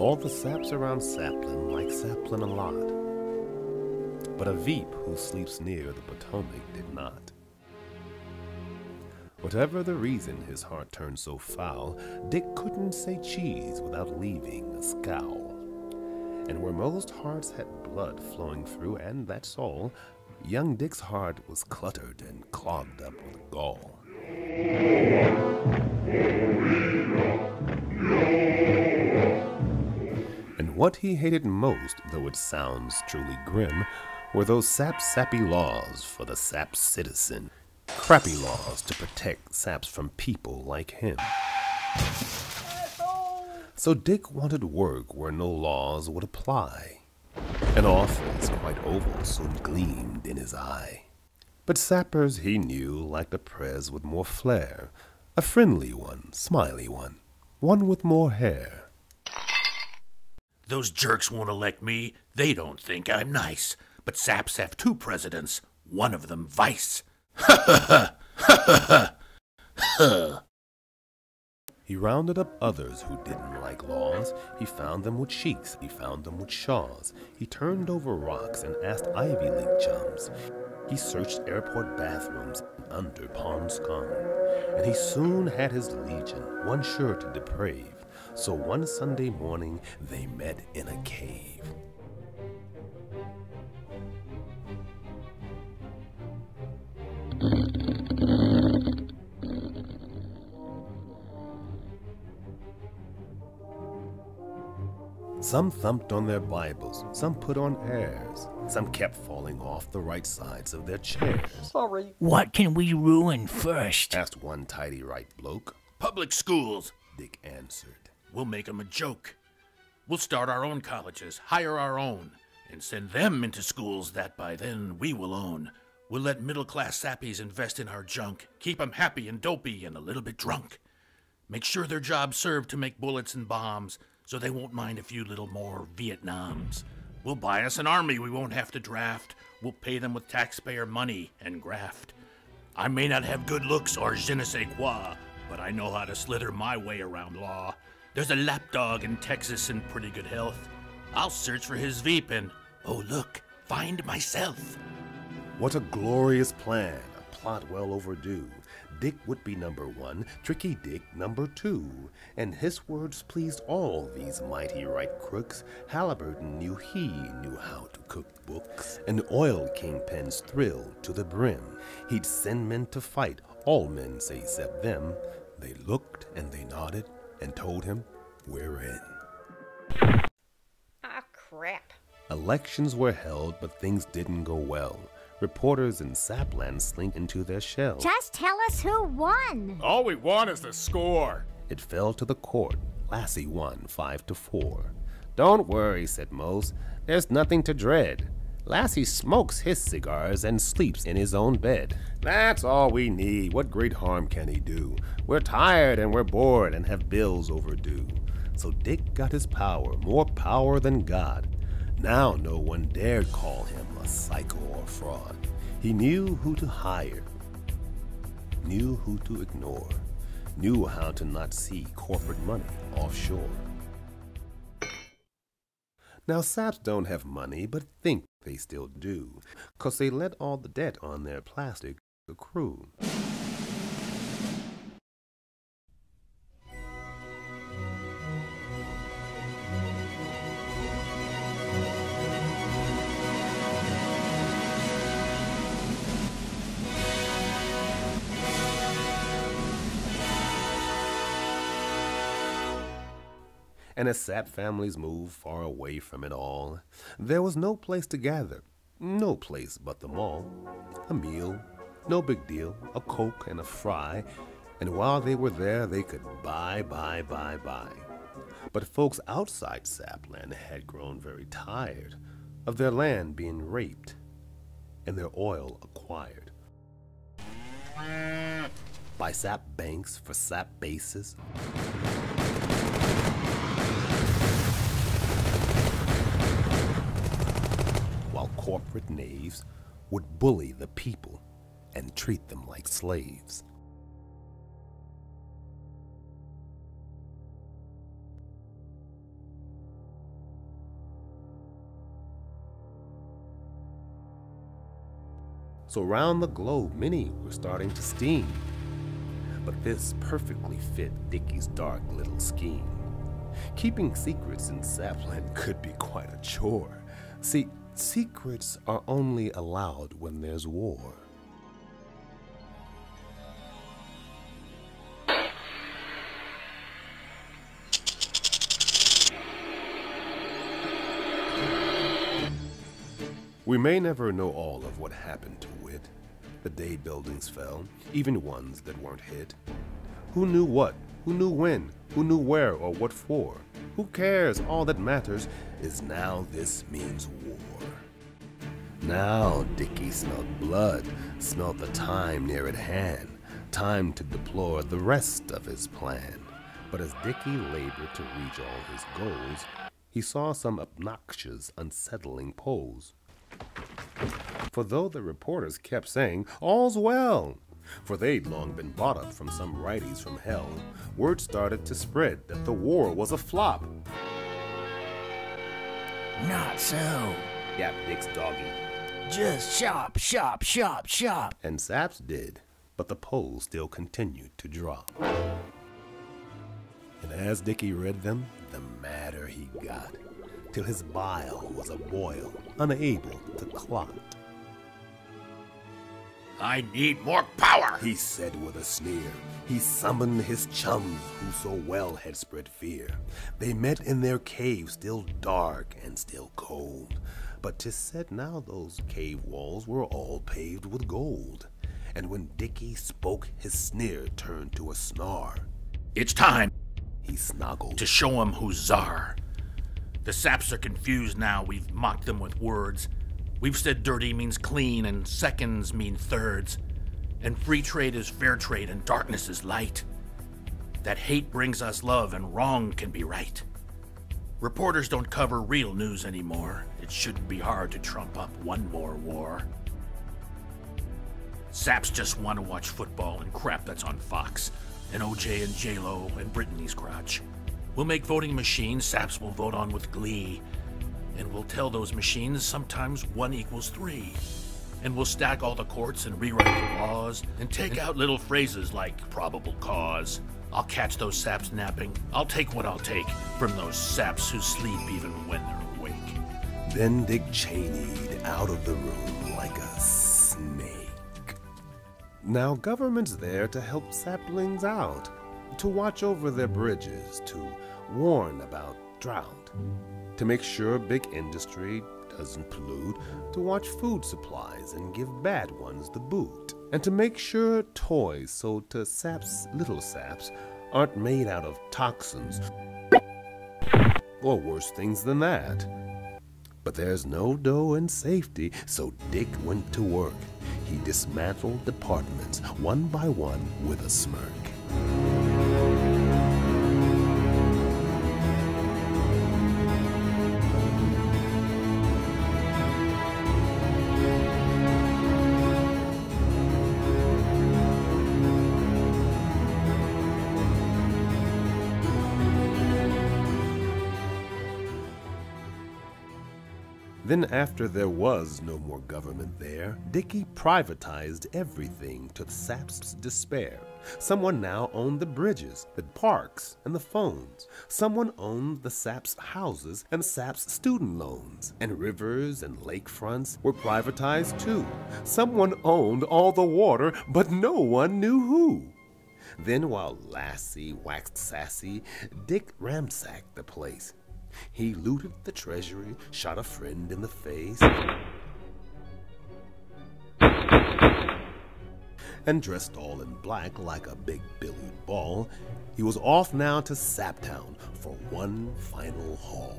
All the saps around Saplin like Saplin a lot, but a Veep who sleeps near the Potomac did not. Whatever the reason his heart turned so foul, Dick couldn't say cheese without leaving a scowl. And where most hearts had blood flowing through, and that's all, young Dick's heart was cluttered and clogged up with gall. And what he hated most, though it sounds truly grim, were those sappy laws for the sap citizen. Crappy laws to protect saps from people like him. So Dick wanted work where no laws would apply. An office quite oval soon gleamed in his eye. But sappers he knew liked a prez with more flair, a friendly one, smiley one with more hair. Those jerks won't elect me. They don't think I'm nice. But saps have two presidents, one of them vice. Ha ha ha! Ha ha ha! He rounded up others who didn't like laws. He found them with sheiks, he found them with shaws. He turned over rocks and asked Ivy League chums. He searched airport bathrooms under Palm Scum. And he soon had his legion, one sure to deprave. So one Sunday morning they met in a cave. Some thumped on their Bibles, some put on airs, some kept falling off the right sides of their chairs. Sorry. What can we ruin first? Asked one tidy right bloke. Public schools, Dick answered. We'll make 'em a joke. We'll start our own colleges, hire our own, and send them into schools that by then we will own. We'll let middle-class sappies invest in our junk, keep 'em happy and dopey and a little bit drunk. Make sure their jobs serve to make bullets and bombs, so they won't mind a few little more Vietnams. We'll buy us an army we won't have to draft. We'll pay them with taxpayer money and graft. I may not have good looks or je ne sais quoi, but I know how to slither my way around law. There's a lapdog in Texas in pretty good health. I'll search for his Veep and, oh look, find myself. What a glorious plan, a plot well overdue. Dick would be number one, Tricky Dick number two. And his words pleased all these mighty right crooks. Halliburton knew he knew how to cook books. And oil kingpins thrilled to the brim. He'd send men to fight, all men say except them. They looked and they nodded and told him, we're in. Ah, crap. Elections were held, but things didn't go well. Reporters in Sapland slink into their shell. Just tell us who won. All we want is the score. It fell to the court. Lassie won 5-4. Don't worry, said Mose. There's nothing to dread. Lassie smokes his cigars and sleeps in his own bed. That's all we need. What great harm can he do? We're tired and we're bored and have bills overdue. So Dick got his power, more power than God. Now no one dared call him a psycho or fraud. He knew who to hire, knew who to ignore, knew how to not see corporate money offshore. Now saps don't have money, but think they still do, 'cause they let all the debt on their plastic accrue. And as sap families moved far away from it all, there was no place to gather, no place but the mall. A meal, no big deal, a Coke and a fry, and while they were there they could buy. But folks outside Sapland had grown very tired of their land being raped and their oil acquired. By sap banks for sap bases, corporate knaves would bully the people and treat them like slaves. so round the globe many were starting to steam. But this perfectly fit Dickie's dark little scheme. Keeping secrets in Sapland could be quite a chore. See, secrets are only allowed when there's war. We may never know all of what happened to Wit. The day buildings fell, even ones that weren't hit. Who knew what? Who knew when? Who knew where or what for? Who cares? All that matters is now this means war. Now Dickie smelled blood, smelled the time near at hand, time to deplore the rest of his plan. But as Dickie labored to reach all his goals, he saw some obnoxious, unsettling pose. For though the reporters kept saying, all's well, for they'd long been bought up from some righties from hell, word started to spread that the war was a flop. Not so. Yapped Dick's doggy. Just shop, shop, shop, shop. And Saps did, but the polls still continued to drop. And as Dickie read them, the madder he got, till his bile was a boil, unable to clot. I need more power! He said with a sneer. He summoned his chums who so well had spread fear. They met in their cave, still dark and still cold. But 'tis said now those cave walls were all paved with gold. And when Dickie spoke, his sneer turned to a snarl. It's time, He snoggled. to show 'em who's czar. The saps are confused now, we've mocked them with words. We've said dirty means clean and seconds mean thirds. And free trade is fair trade and darkness is light. That hate brings us love and wrong can be right. Reporters don't cover real news anymore. It shouldn't be hard to trump up one more war. Saps just want to watch football and crap that's on Fox. And OJ and J-Lo and Brittany's crotch. We'll make voting machines Saps will vote on with glee. And we'll tell those machines sometimes 1 equals 3. And we'll stack all the courts and rewrite the laws and take out little phrases like probable cause. I'll catch those saps napping. I'll take what I'll take from those saps who sleep even when they're awake. Then Dick Cheney'd out of the room like a snake. Now government's there to help saplings out, to watch over their bridges, to warn about drought, to make sure big industry doesn't pollute, to watch food supplies and give bad ones the boot, and to make sure toys sold to saps, little saps, aren't made out of toxins or worse things than that. But there's no dough in safety, so Dick went to work. He dismantled departments one by one with a smirk. Then after there was no more government there, Dickie privatized everything to the saps' despair. Someone now owned the bridges, the parks, and the phones. Someone owned the saps' houses and saps' student loans. And rivers and lakefronts were privatized too. Someone owned all the water, but no one knew who. Then while Lassie waxed sassy, Dick ransacked the place. He looted the treasury, shot a friend in the face, and dressed all in black like a big-bellied ball, he was off now to Saptown for one final haul.